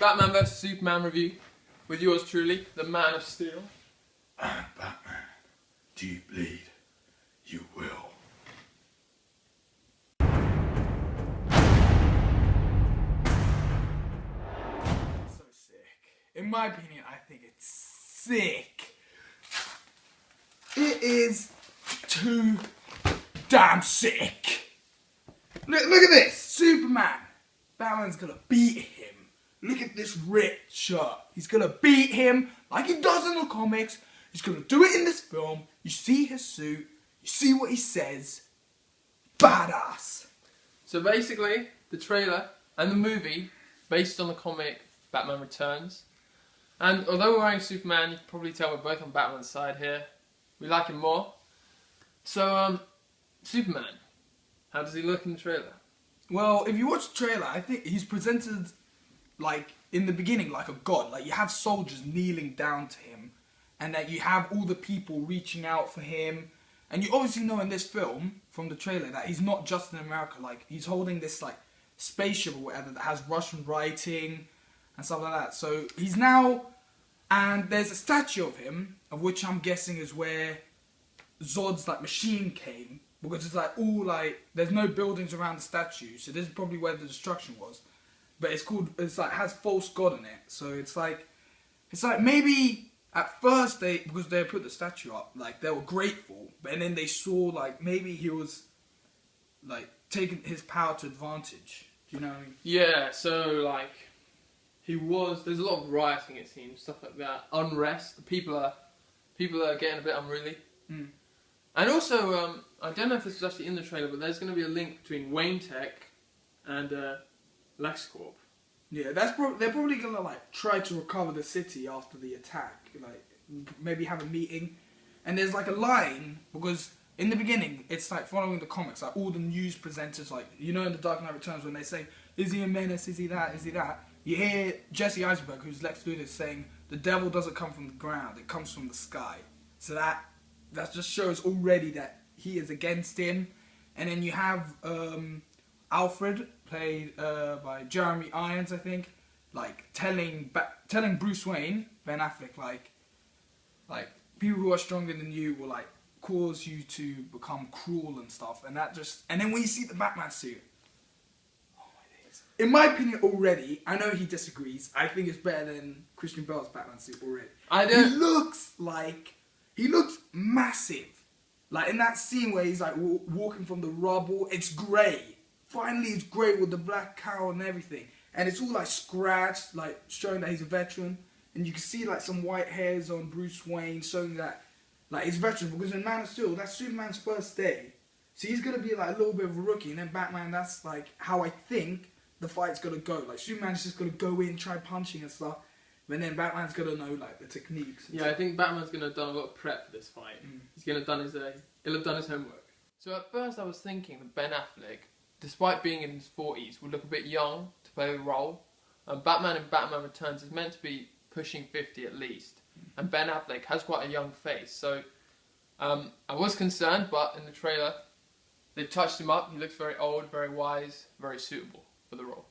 Batman vs Superman review with yours truly, the Man of Steel. And Batman, do you bleed? You will. So sick. In my opinion, I think it's sick. It is too damn sick. Look at this. Superman. Batman's gonna beat him. Look at this ripped shirt. He's gonna beat him like he does in the comics. He's gonna do it in this film. You see his suit. You see what he says. Badass. So basically, the trailer and the movie, based on the comic Batman Returns. And although we're wearing Superman, you can probably tell we're both on Batman's side here. We like him more. So, Superman. How does he look in the trailer? Well, if you watch the trailer, I think he's presented, like, in the beginning, like a god. Like, you have soldiers kneeling down to him, and that you have all the people reaching out for him. And you obviously know in this film, from the trailer, that he's not just in America. Like, he's holding this, like, spaceship or whatever that has Russian writing and stuff like that. So, he's now... And there's a statue of him, of which I'm guessing is where Zod's, like, machine came. Because it's, like, all, like... There's no buildings around the statue, so this is probably where the destruction was. But it's called... It's, like, has false god in it. So, it's, like... It's, like, maybe... At first, because they put the statue up, like, they were grateful. But then they saw, like, maybe he was, like, taking his power to advantage. Do you know what I mean? Yeah, so, like, there's a lot of rioting, it seems, stuff like that. Unrest. People are getting a bit unruly. Mm. And also, I don't know if this was actually in the trailer, but there's going to be a link between Wayne Tech and LexCorp. Yeah, they're probably gonna, like, try to recover the city after the attack. Like, maybe have a meeting. And there's, like, a line, because in the beginning, it's, like, following the comics. Like, all the news presenters, like, you know in The Dark Knight Returns when they say, is he a menace, is he that, is he that? You hear Jesse Eisenberg, who's Lex Luthor, saying, the devil doesn't come from the ground, it comes from the sky. So that just shows already that he is against him. And then you have Alfred, played by Jeremy Irons, I think, like telling Bruce Wayne, Ben Affleck, like people who are stronger than you will, like, cause you to become cruel and stuff, and then when you see the Batman suit, oh my days! In my opinion, already, I know he disagrees. I think it's better than Christian Bale's Batman suit already. He looks massive, like in that scene where he's like walking from the rubble. It's grey. Finally, it's great with the black cowl and everything. And it's all, like, scratched, like, showing that he's a veteran. And you can see, like, some white hairs on Bruce Wayne, showing that, like, he's a veteran. Because in Man of Steel, that's Superman's first day. So he's going to be, like, a little bit of a rookie. And then Batman, that's, like, how I think the fight's going to go. Like, Superman's just going to go in, try punching and stuff. And then Batman's going to know, like, the techniques. Yeah, I think Batman's going to have done a lot of prep for this fight. He'll have done his homework. So at first I was thinking that Ben Affleck, despite being in his 40s, would look a bit young to play the role. Batman in Batman Returns is meant to be pushing 50 at least. And Ben Affleck has quite a young face. So I was concerned, but in the trailer, they've touched him up. He looks very old, very wise, very suitable for the role.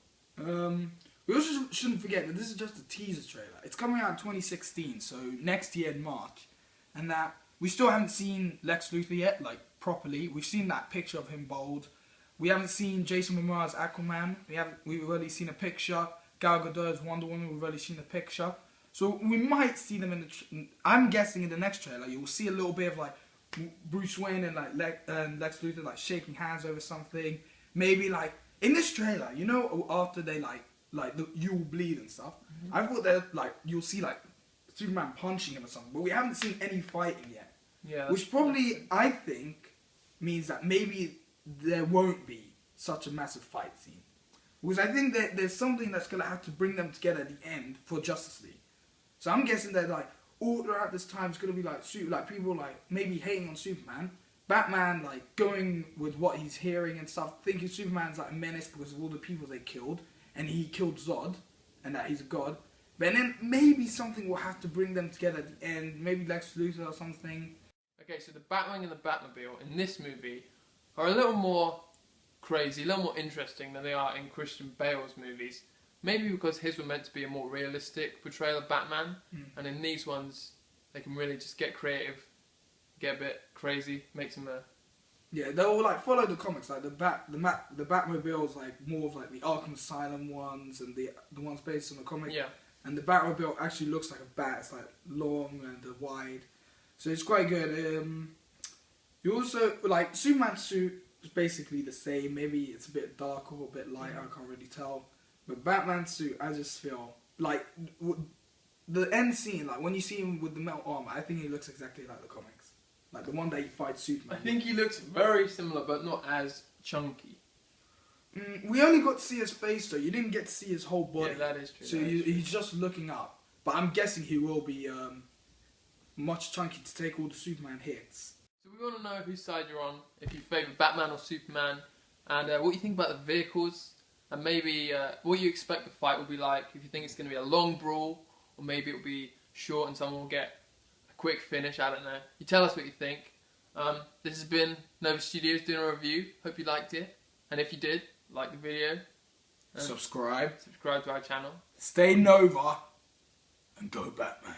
We also shouldn't forget that this is just a teaser trailer. It's coming out in 2016, so next year in March. And that we still haven't seen Lex Luthor yet, like, properly. We've seen that picture of him bald. We haven't seen Jason Momoa's Aquaman. We've already seen a picture. Gal Gadot's Wonder Woman. We've already seen a picture. So we might see them in I'm guessing in the next trailer you'll see a little bit of, like, Bruce Wayne and, like, Lex Luthor, like, shaking hands over something. Maybe, like, in this trailer, you know, after they like you will bleed and stuff. I thought that, like, you'll see, like, Superman punching him or something, but we haven't seen any fighting yet. Yeah. Which probably, I think, means that maybe there won't be such a massive fight scene. Because I think that there's something that's going to have to bring them together at the end for Justice League. So I'm guessing that, like, all throughout this time it's going to be, like, people, like, maybe hating on Superman. Batman, like, going with what he's hearing and stuff, thinking Superman's, like, a menace because of all the people they killed. And he killed Zod, and that he's a god. But then maybe something will have to bring them together at the end. Maybe Lex Luthor or something. Okay, so the Batwing and the Batmobile in this movie are a little more crazy, a little more interesting than they are in Christian Bale's movies. Maybe because his were meant to be a more realistic portrayal of Batman, Mm. and in these ones, they can really just get creative, get a bit crazy, make some. Yeah, they'll like follow the comics. Like the Batmobile's like more of like the Arkham Asylum ones and the ones based on the comic. Yeah. And the Batmobile actually looks like a bat. It's like long and wide, so it's quite good. You also like Superman's suit is basically the same. Maybe it's a bit darker or a bit lighter. I can't really tell. But Batman's suit, I just feel like the end scene, like when you see him with the metal armor, I think he looks exactly like the comics, like the one that he fights Superman. I think he looks very similar, but not as chunky. We only got to see his face though. You didn't get to see his whole body. Yeah, that is true. So he's just looking up. But I'm guessing he will be much chunky to take all the Superman hits. So we want to know whose side you're on, if you favour Batman or Superman, and what you think about the vehicles, and maybe what you expect the fight will be like, if you think it's going to be a long brawl, or maybe it'll be short and someone will get a quick finish, I don't know. You tell us what you think. This has been Nova Studios doing a review. Hope you liked it, and if you did, like the video. Subscribe Subscribe to our channel. Stay Nova. And go Batman.